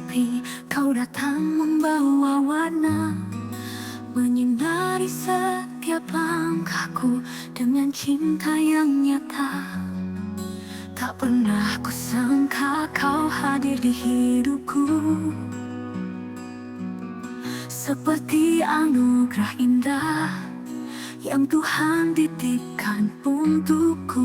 sepi, kau datang membawa warna, menyinari setiap langkahku dengan cinta yang nyata. Tak pernah kusangka kau hadir di hidupku, seperti anugerah indah yang Tuhan titipkan untukku.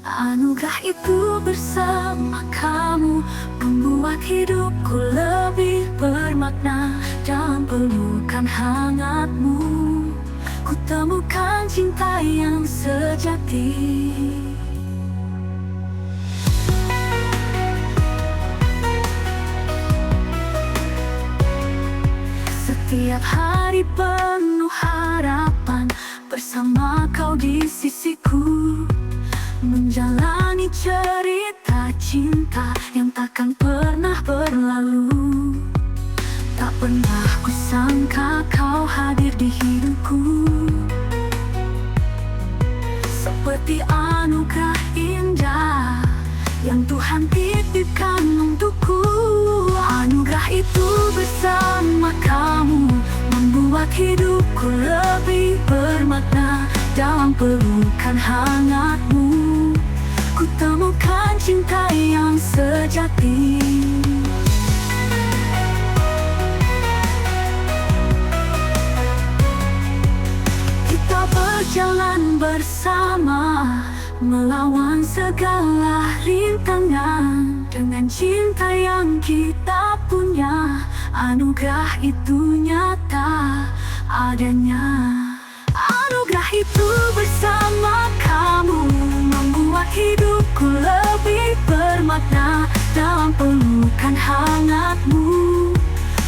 Anugerah itu bersama kamu membuat hidupku lebih bermakna. Dalam pelukan hangatmu, ku temukan cinta yang sejati. Setiap hari penuh harapan, bersama kau di sisiku, menjalani cerita cinta yang takkan pernah berlalu. Tak pernah kusangka kau hadir di hidupku, seperti anugerah indah yang Tuhan titipkan untukku. Anugerah itu bersama kamu membuat hidupku lebih bermakna. Dalam pelukan hangatmu, ku temukan cinta yang sejati. Kita berjalan bersama, melawan segala rintangan. Dengan cinta yang kita punya, anugerah itu nyata adanya. Anugerah itu bersama kamu membuat hidupku lebih bermakna. Dalam pelukan hangatmu,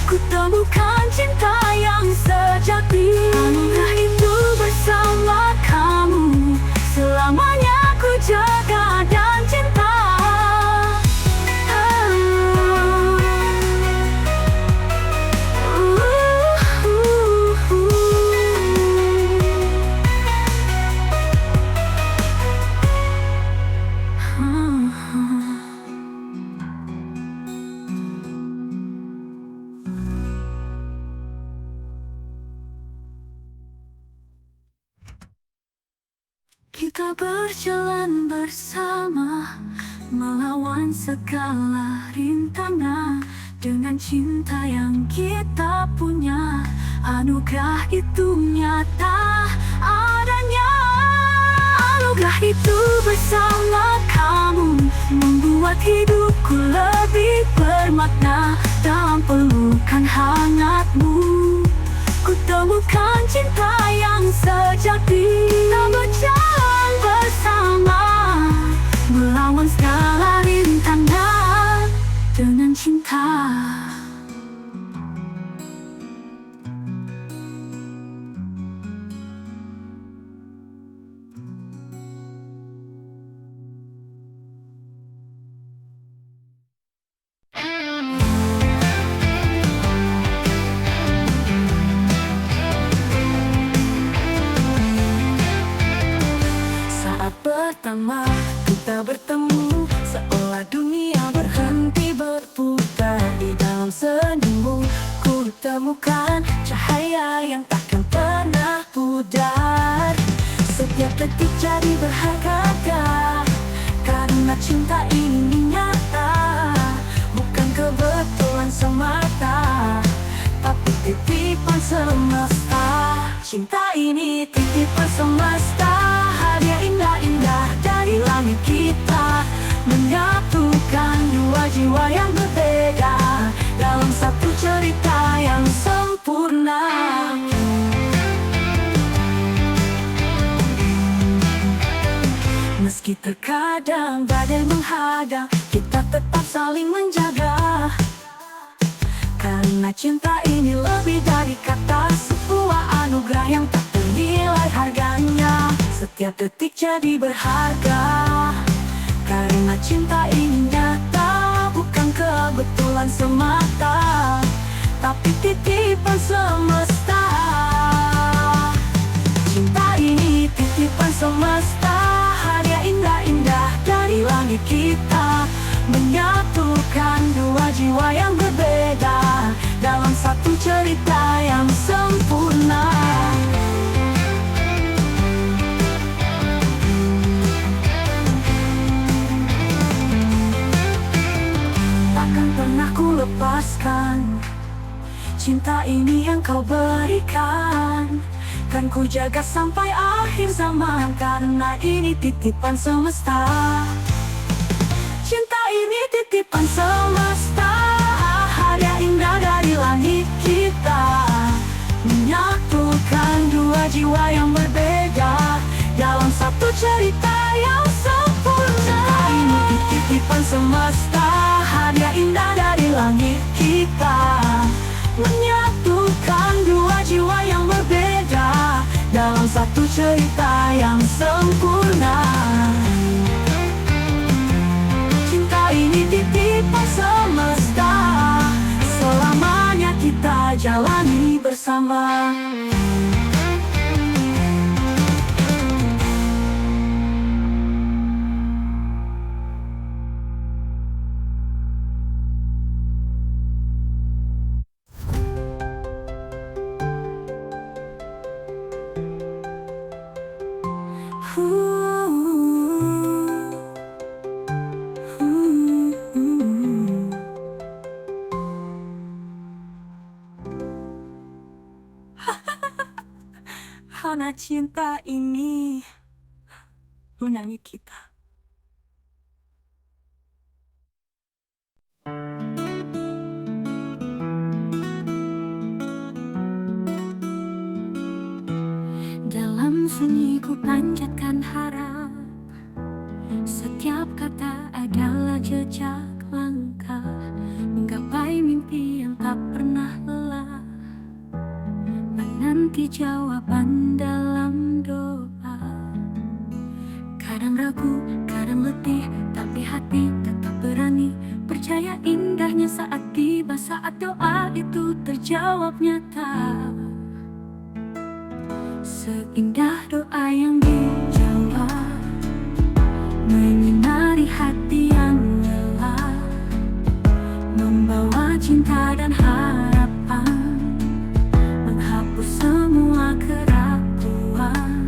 ku temukan cinta yang sejati. Anugerah itu bersama kamu, selamanya ku jaga dan cinta. Kita berjalan bersama, melawan segala rintangan. Dengan cinta yang kita punya, anugerah itu nyata adanya. Anugerah itu bersama kamu membuat hidupku lebih bermakna. Dalam pelukan hangatmu, ku temukan cinta yang sejati. Kita berjalan bersama, melawan segala rintangan dengan cinta. Pertama kita bertemu, seolah dunia berhenti berputar. Di dalam senyummu ku temukan cahaya yang takkan pernah pudar. Setiap detik jadi berharga, karena cinta ini nyata. Bukan kebetulan semata, tapi titipan semesta. Cinta ini titipan semesta, hadiah indah-indah dari langit kita, menyatukan dua jiwa yang berbeda dalam satu cerita yang sempurna. Meski terkadang badai menghadang, kita tetap saling menjaga. Karena cinta ini lebih dari kata, sebuah anugerah yang tak ternilai harganya. Setiap detik jadi berharga, karena cinta ini nyata. Bukan kebetulan semata, tapi titipan semesta. Cinta ini titipan semesta, hadiah indah-indah dari langit kita, menyatukan dua jiwa yang berbeda dalam satu cerita yang sempurna. Takkan pernah ku lepaskan cinta ini yang kau berikan. Kan ku jaga sampai akhir zaman, karena ini titipan semesta. Cinta ini titipan semesta, hadiah indah dari langit kita, menyatukan dua jiwa yang berbeda dalam satu cerita yang sempurna. Cinta ini titipan semesta, hadiah indah dari langit kita, menyatukan dua jiwa yang berbeda dalam satu cerita yang sempurna. Cinta ini titipan semesta, selamanya kita jalani bersama. Karena cinta ini menyanyi kita. Dalam sunyi ku panjatkan harap, setiap kata adalah jejak langkah menggapai mimpi yang tak pernah lelah, menanti jawaban dalam doa. Kadang ragu, kadang letih, tapi hati tetap berani percaya indahnya saat tiba, saat doa itu terjawab nyata. Seindah doa yang dijawab, menyinari hati yang lelah, membawa cinta dan harapan, menghapus semua keraguan.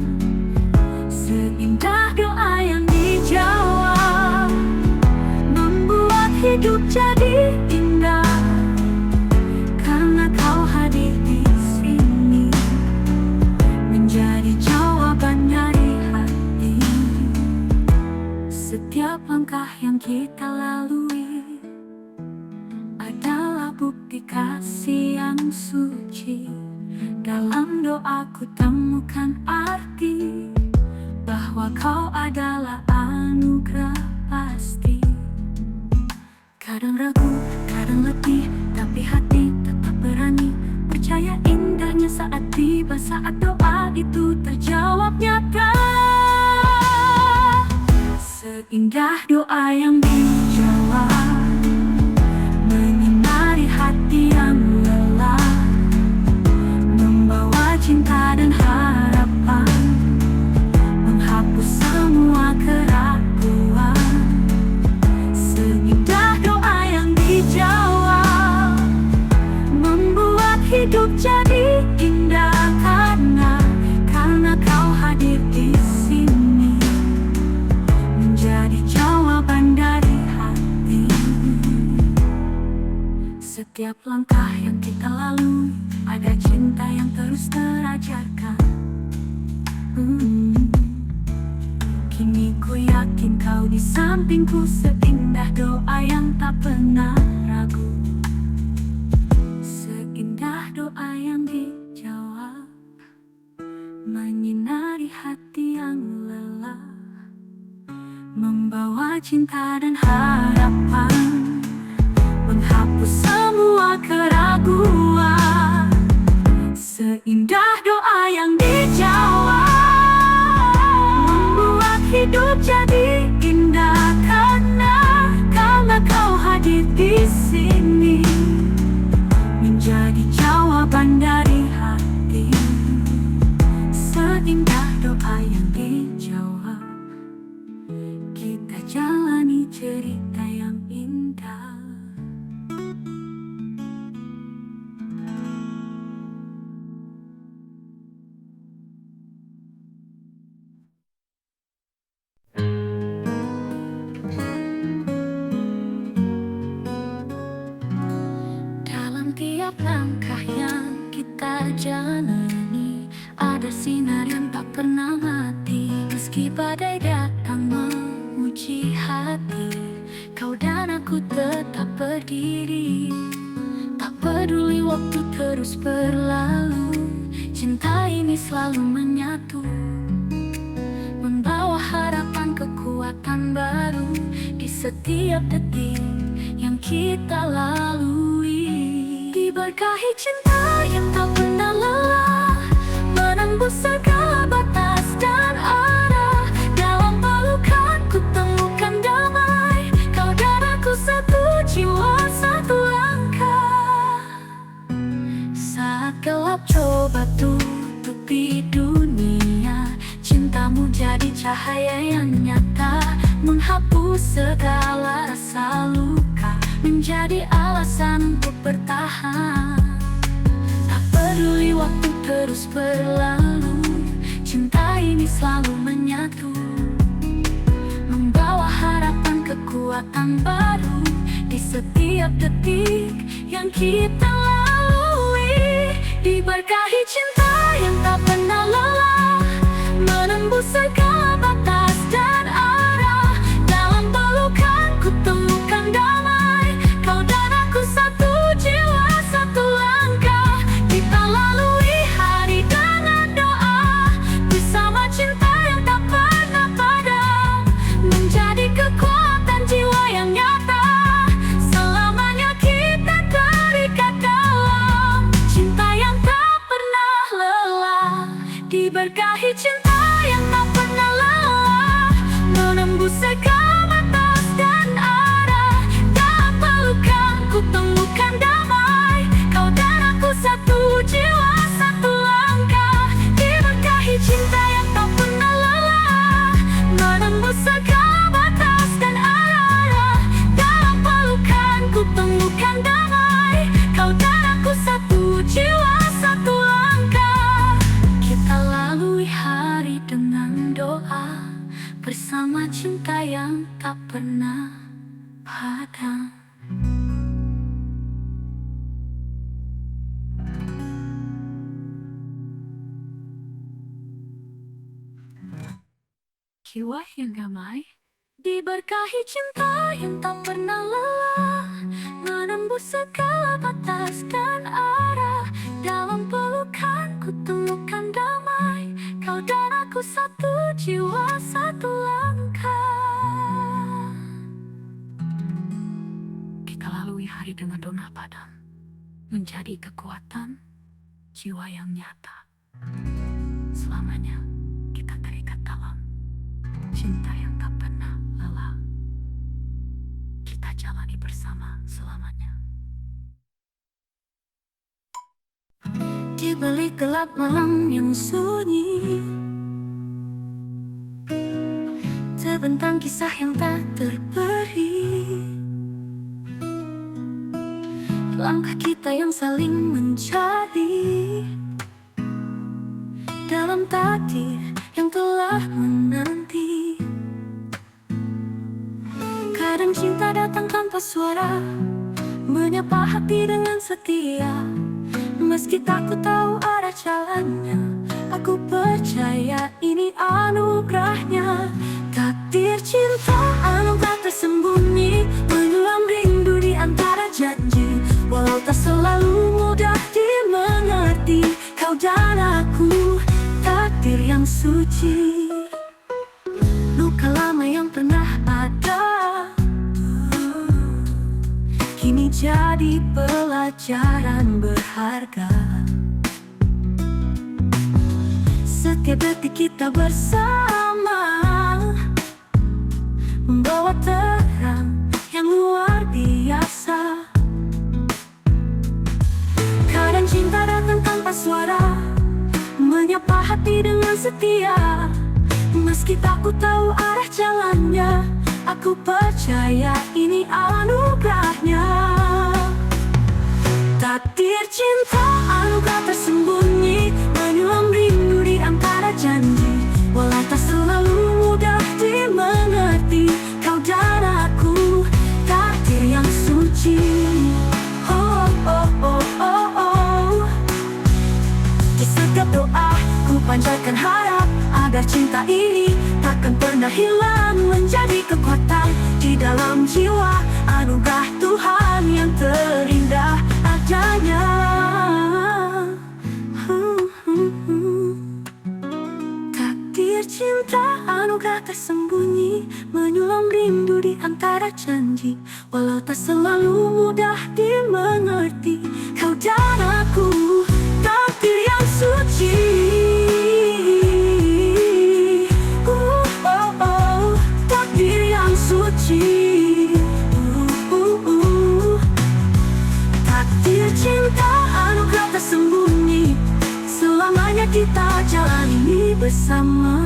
Seindah doa yang dijawab, membuat hidup jadi indah, karena kau hadir di sini, menjadi jawaban dari hati. Setiap langkah yang kita lalui adalah bukti kasih yang suci. Dalam doaku temukan arti bahwa kau adalah anugerah pasti. Kadang ragu, kadang letih, tapi hati tetap berani percaya indahnya saat tiba, saat doa itu terjawab nyata. Seindah doa yang dijawab, menyinari hati yang lelah, membawa cinta dan harapan, menghapus semua keraguan. Seindah doa yang dijawab, membuat hidup jadi indah, karena kau hadir di sini, menjadi jawaban dari hati. Setiap langkah yang kita lalui ada cinta yang terus terajarkan. Kini ku yakin kau di sampingku, seindah doa yang tak pernah ragu. Seindah doa yang dijawab, menyinari hati yang lelah, membawa cinta dan harapan, menghapus semua keraguan. Seindah doa yang dijawab, membuat hidup jadi indah, karena kau hadir di sini, menjadi jawaban dari hati. Seindah doa yang dijawab, kita jalani cerita yang indah. Meski badai datang menguji hati, kau dan aku tetap berdiri. Tak peduli waktu terus berlalu, cinta ini selalu menyatu, membawa harapan kekuatan baru di setiap detik yang kita lalui. Diberkahi cinta yang tak pernah lelah, menembus segala batas dan arah. Dalam pelukan ku temukan damai, kau dan aku satu jiwa, satu langkah. Saat gelap coba tutupi dunia, cintamu jadi cahaya yang nyata, menghapus segala rasa luka, menjadi alasan untuk bertahan. Tak peduli waktu terus berlalu, cinta ini selalu menyatu, membawa harapan kekuatan baru di setiap detik yang kita lalui. Diberkahi cinta yang tak pernah lelah, menembus segala batas dan arah. Dalam pelukan ku temukan damai, kau dan aku satu jiwa, satu langkah. Kita lalui hari dengan doa, bersama cinta yang tak pernah padam, menjadi kekuatan jiwa yang nyata. Selamanya kita terikat dalam cinta yang tak pernah lelah. Diberkahi cinta yang tak pernah lelah, menembus segala batas dan arah. Dalam pelukan ku temukan damai, kau dan aku satu jiwa, satu langkah. Diberkahi cinta yang tak pernah lelah, menembus segala batas dan arah. Dalam pelukan ku temukan damai, kau dan aku satu jiwa, satu langkah. Kita lalui hari dengan doa, bersama cinta yang tak pernah padam. Jiwa yang damai, diberkahi cinta yang tak pernah lelah, menembus segala batas dan arah. Dalam pelukan ku temukan damai, kau dan aku satu jiwa, satu langkah. Kita lalui hari dengan doa padam, menjadi kekuatan jiwa yang nyata. Selamanya kita terikat dalam cinta yang tak pernah lelah. Kita jalani bersama selamanya. Di balik gelap malam yang sunyi, terbentang kisah yang tak terperi. Langkah kita yang saling mencari, dalam takdir yang telah menanti. Kadang cinta datang tanpa suara, menyapa hati dengan setia. Meski takut tahu arah jalannya, aku percaya ini anugerahnya. Takdir cinta anugerah tersembunyi, menyulam rindu di antara janji. Walau tak selalu mudah dimengerti, kau dan aku takdir yang suci. Luka lama yang pernah ada kini jadi pelajaran berharga. Setiap detik kita bersama membawa terang yang luar biasa. Kadang cinta datang tanpa suara, menyapa hati dengan setia. Meski takut tahu arah jalannya, aku percaya ini anugerahnya. Takdir cinta anugerah tersembunyi, menyulam rindu di antara janji. Walau tak selalu mudah dimengerti, kau dan aku takdir yang suci. Oh oh oh oh oh. Di setiap doa ku panjatkan harap agar cinta ini tak takkan pernah hilang, menjadi kekuatan di dalam jiwa. Anugerah Tuhan yang terindah adanya. Takdir cinta, anugerah tersembunyi, menyulam rindu di antara janji. Walau tak selalu mudah dimengerti, kau dan aku takdir yang suci. Takdir yang suci. Takdir cinta, anugerah tersembunyi, selamanya kita jalani bersama.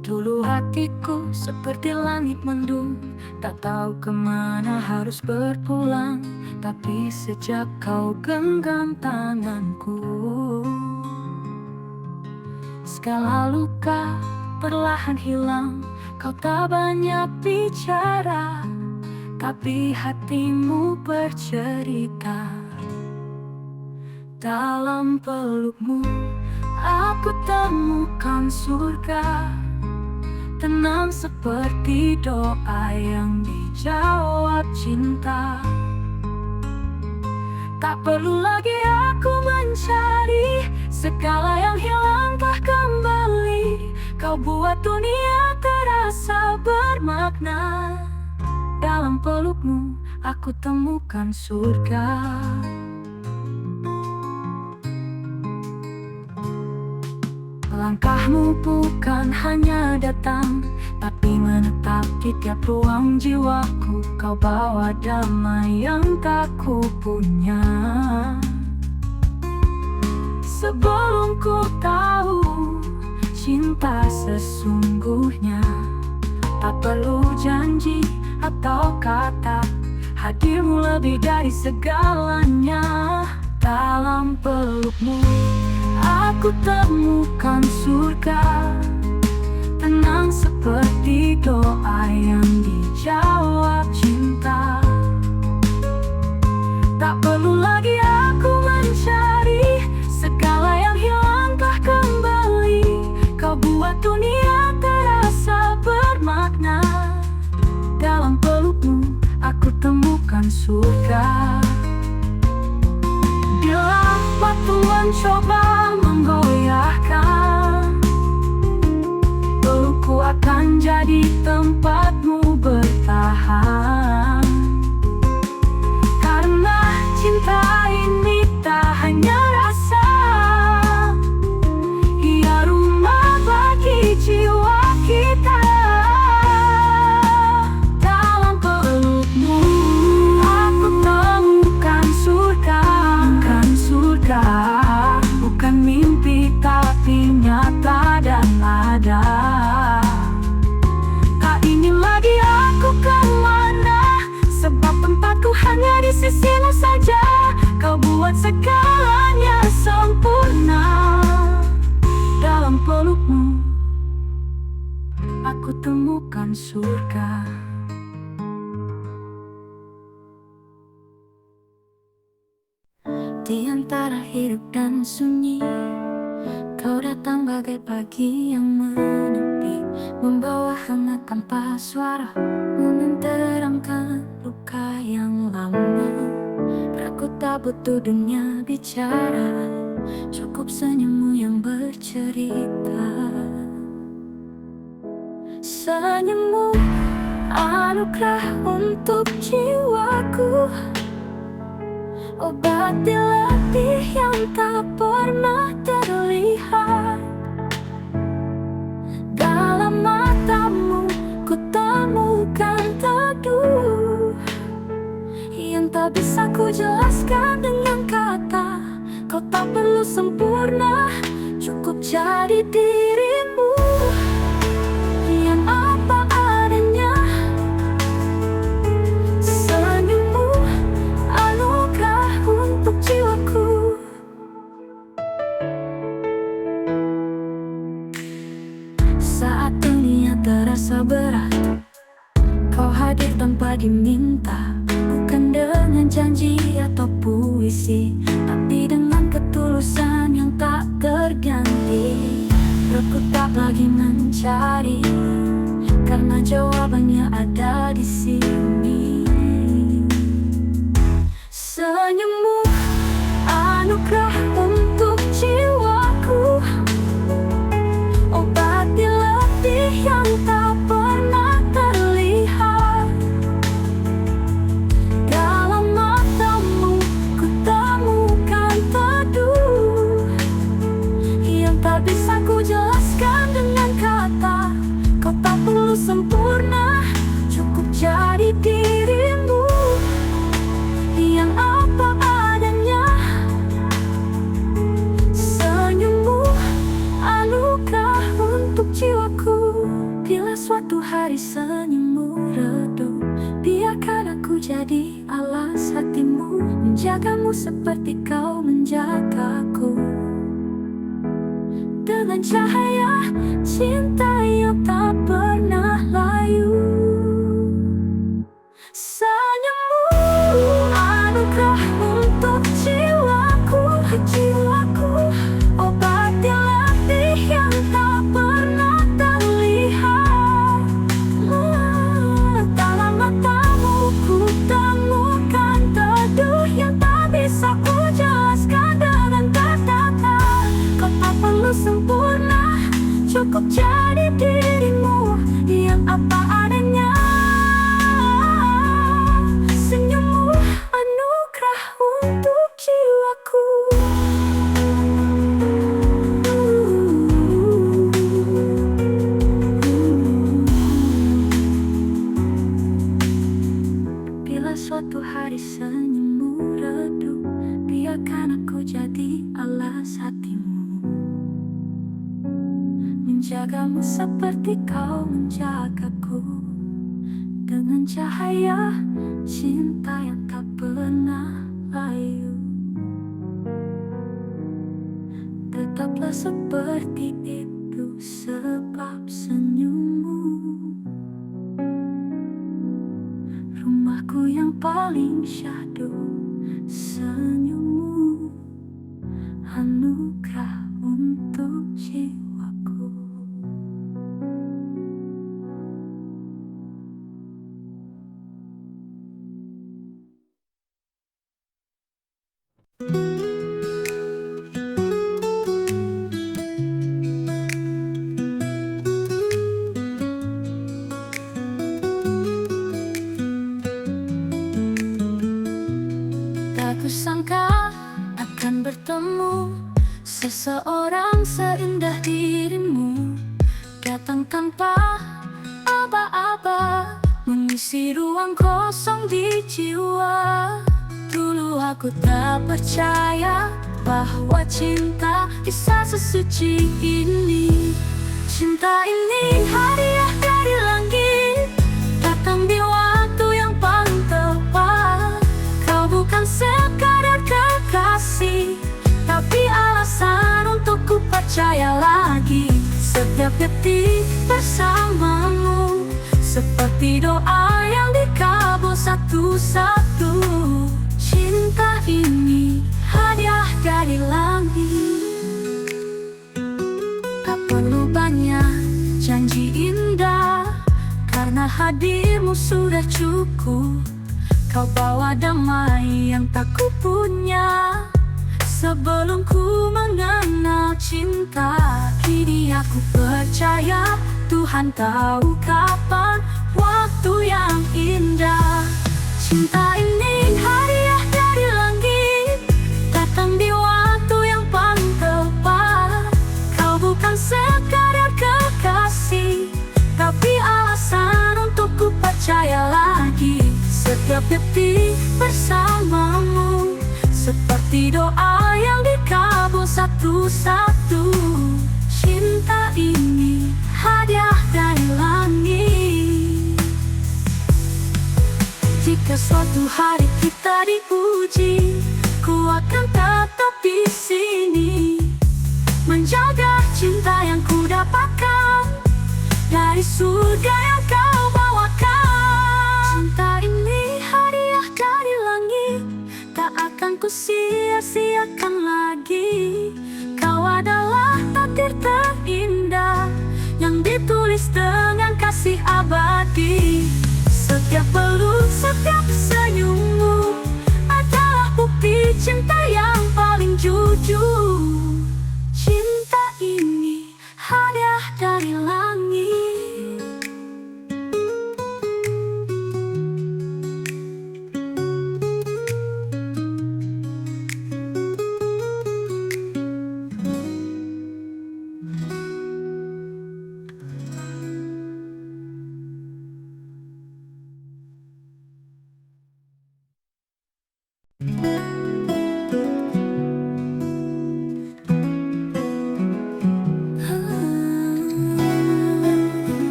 Dulu hatiku seperti langit mendung, tak tahu kemana harus berpulang. Tapi sejak kau genggam tanganku, segala luka perlahan hilang. Kau tak banyak bicara, tapi hatimu bercerita. Dalam pelukmu aku temukan surga, tenang seperti doa yang dijawab cinta. Tak perlu lagi aku mencari, segala yang hilang telah kembali. Kau buat dunia terasa bermakna. Dalam pelukmu aku temukan surga. Langkahmu bukan hanya datang, tapi menetap di tiap ruang jiwaku. Kau bawa damai yang tak ku punya. Sebelum ku tahu cinta sesungguhnya, tak perlu janji atau kata, hadirmu lebih dari segalanya. Dalam pelukmu aku temukan surga, tenang seperti doa yang dijawab cinta. Tak perlu lagi aku mencari, segala yang hilang telah kembali. Kau buat dunia terasa bermakna. Dalam pelukmu aku temukan surga. Bila waktu mencoba menggoyahkan, pelukku akan jadi tempatmu bertahan. Karena cinta ini tak hanya rasa, ia rumah bagi jiwa kita. Dalam pelukmu aku temukan surga. Bukan surga, bukan mimpi, tapi nyata dan ada. Tak ingin lagi aku kemana, sebab tempatku hanya di sisimu saja. Kau buat segalanya sempurna. Dalam pelukmu aku temukan surga. Di antara hidup dan sunyi, kau datang bagai pagi yang menepi, membawa hangat tanpa suara, menerangkan luka yang lama. Aku tak butuh dunia bicara, cukup senyummu yang bercerita. Senyummu anugerah untuk jiwaku, obat di letih yang tak pernah terlihat. Dalam matamu ku temukan teduh yang tak bisa ku jelaskan dengan kata. Kau tak perlu sempurna, cukup jadi dirimu yang apa adanya. Senyummu anugerah untuk jiwaku. Saat dunia terasa berat, kau hadir tanpa diminta. Bukan Bukan dengan janji atau puisi, tapi dengan ketulusan yang tak terganti. Aku tak lagi mencari, karena jawabannya ada di sini. Senyummu anugerah untuk jiwaku, obati letih yang tak pernah terlihat. Dalam matamu ku temukan teduh yang tak bisa ku jelaskan dengan kata. Kau tak perlu sempurna, cukup jadi dirimu yang apa adanya. Senyummu anugerah untuk jiwaku. Bila suatu hari senyummu redup, biarkan aku jadi alas hatimu, menjagamu seperti kau menjagaku. Dengan cahaya cinta yang tak pernah layu. Senyummu anugerah untuk jiwaku, obati letih yang tak pernah terlihat. Dalam matamu ku temukan teduh yang tak bisa ku jelaskan dengan kata-kata. Kau tak perlu sempurna, cukup jadi dirimu yang apa adanya. Senyummu anugerah untuk jiwaku. Bila suatu hari senyummu redup, biarkan aku jadi alas hatimu, menjagamu seperti kau menjagaku. Dengan cahaya cinta yang tak pernah layu. Tetaplah seperti itu sebab senyummu rumahku yang paling syahdu. Senyummu anugerah untuk jiwaku. Tak kusangka akan bertemu seseorang seindah dirimu, datang tanpa aba-aba, mengisi ruang kosong di jiwa. Dulu aku tak percaya bahwa cinta bisa sesuci ini. Cinta ini hadiah dari langit, datang di waktu yang paling tepat. Kau bukan sekadar kekasih, tapi alasan untuk ku percaya lagi. Setiap detik bersamamu seperti doa yang dikabul satu-satu. Cinta ini hadiah dari langit. Tak perlu banyak janji indah, karena hadirmu sudah cukup. Kau bawa damai yang tak ku punya. Sebelum ku mengenal cinta, kini aku percaya Tuhan tahu kapan waktu yang indah. Cinta ini hadiah dari langit, datang di waktu yang paling tepat. Kau bukan sekadar kekasih, tapi alasan untuk ku percaya lagi. Setiap detik bersamamu seperti doa yang dikabul satu-satu. Cinta ini hadiah dari langit. Jika suatu hari kita diuji, ku akan tetap di sini, menjaga cinta yang ku dapatkan dari surga yang kau bawakan. Cinta ini hadiah dari langit.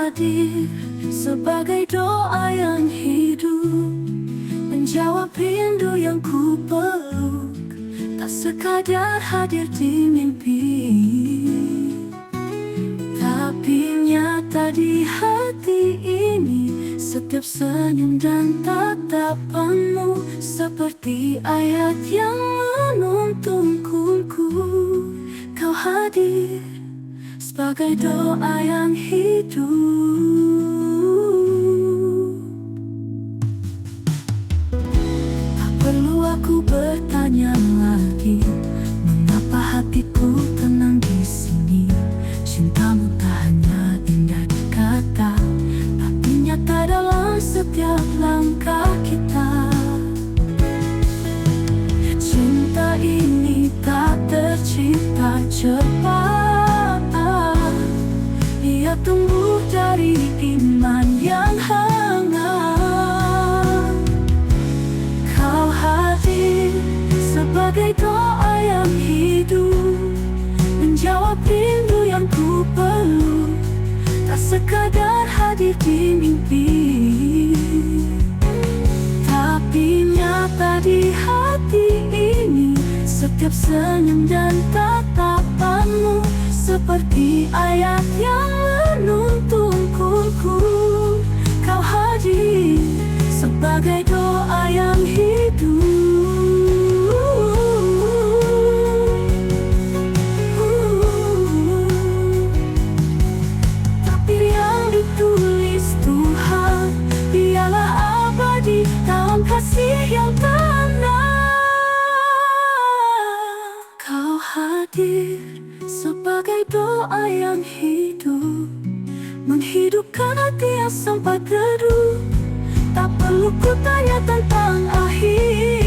hadir sebagai doa yang hidup, menjawab rindu yang ku peluk, tak sekadar hadir di mimpi, tapi nyata di hati ini. Setiap senyum dan tatapanmu seperti ayat yang menuntunku. Kau hadir sebagai doa yang hidup. Tak perlu aku bertanya lagi, mengapa hatiku tenang di sini. Cintamu tak hanya indah di kata, tapi nyata dalam setiap langkah kita. Cinta ini tak tercipta cepat, ia tumbuh dari iman yang hangat. Kau hadir sebagai doa yang hidup, menjawab rindu yang ku peluk, tak sekadar hadir di mimpi, tapi nyata di hati ini. Setiap senyum dan tatapanmu seperti ayat yang menuntunku. Kau hadir sebagai doa yang hidup. Takdir yang ditulis Tuhan, biarlah abadi dalam kasih yang tenang. Kau hadir sebagai doa yang hidup, menghidupkan hati yang sempat redup. Tak perlu ku tanya tentang akhir,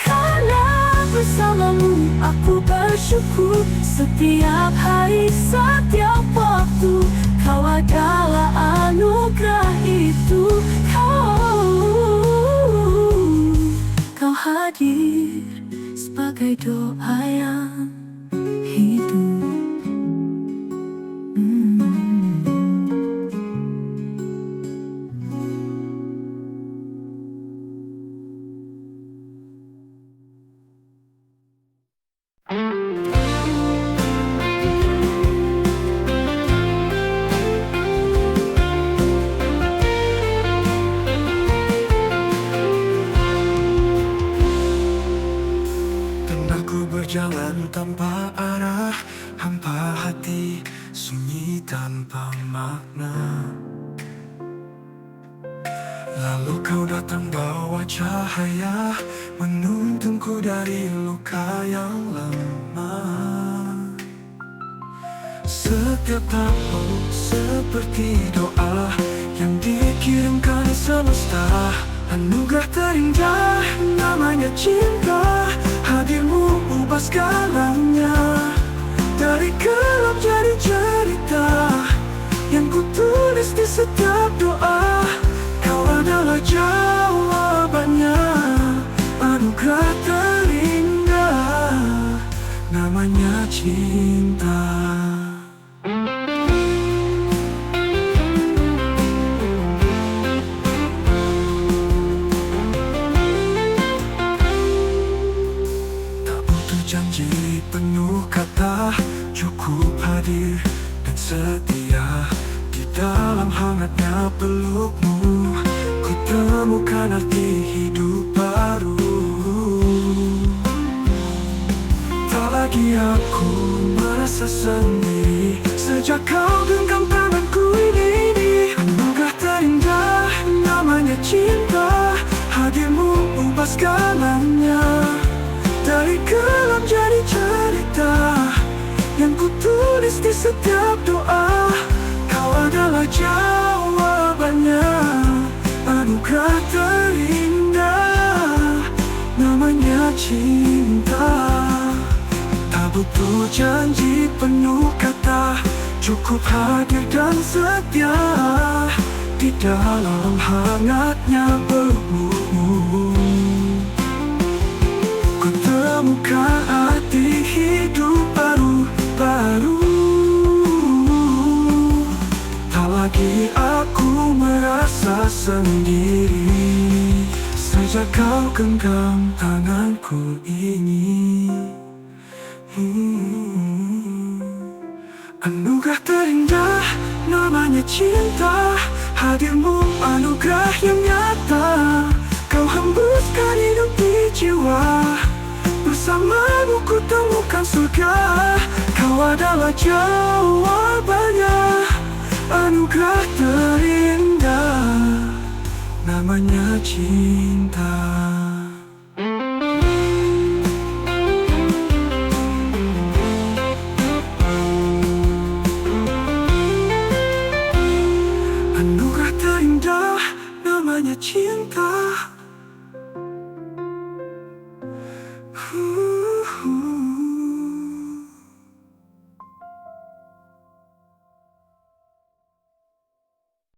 karena bersamamu aku bersyukur. Setiap hari, setiap waktu, kau adalah anugerah itu. Kau hadir sebagai doa yang hidup. Berjalan tanpa arah, hampa hati, sunyi tanpa makna. Lalu kau datang bawa cahaya, menuntunku dari luka yang lama. Setiap tahun seperti doa yang dikirimkan semesta, anugerah terindah namanya cinta. Hadirmu ubah segalanya, dari gelap jadi cerita yang ku tulis di setiap doa. Kau adalah jawabannya, anugerah terindah namanya cinta. Janji penuh kata, cukup hadir dan setia. Di dalam hangatnya pelukmu, ku temukan arti hidup baru. Tak lagi aku merasa sendiri, sejak kau genggam tanganku ini. Anugerah terindah namanya cinta, hadirmu ubah segalanya, dari gelap jadi cerita yang ku tulis di setiap doa. Kau adalah jawabannya, anugerah terindah namanya cinta. Tak butuh janji penuh kata, cukup hadir dan setia. Di dalam hangatnya pelukmu, ku temukan arti hidup baru. sendiri. Sejak kau genggam tanganku ini, anugerah terindah namanya cinta. Hadirmu anugerah yang nyata. Kau hembuskan hidup di jiwa. Bersamamu ku temukan surga. Kau adalah jawaban